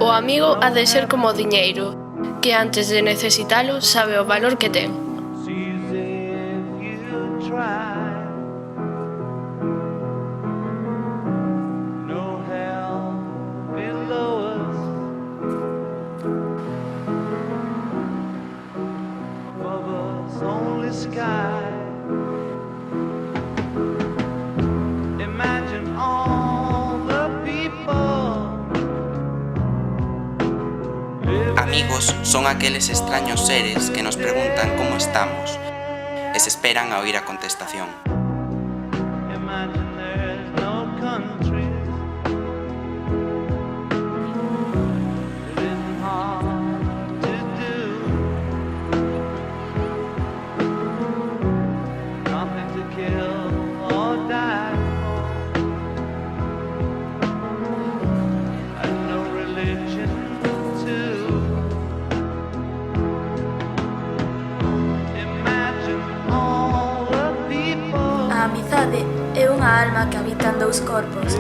O amigo ha de ser como o diñeiro, que antes de necesitalo sabe o valor que ten. Amigos son aqueles extraños seres que nos preguntan como estamos e se esperan a oír a contestación. A amizade é unha alma que habita en dous corpos,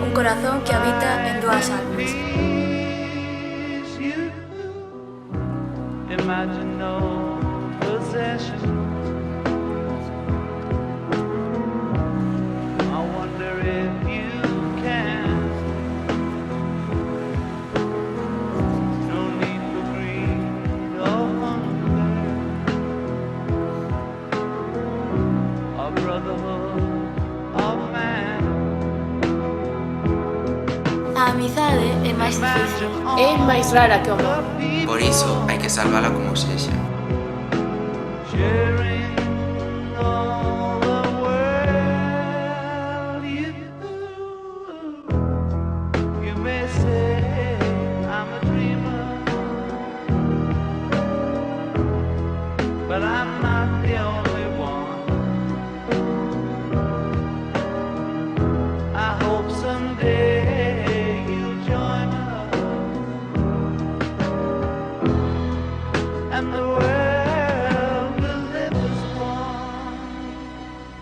un corazón que habita en dúas almas. A amizade é máis difícil. É máis rara que o amor. Por iso hai que salvala como sexa. Sharing all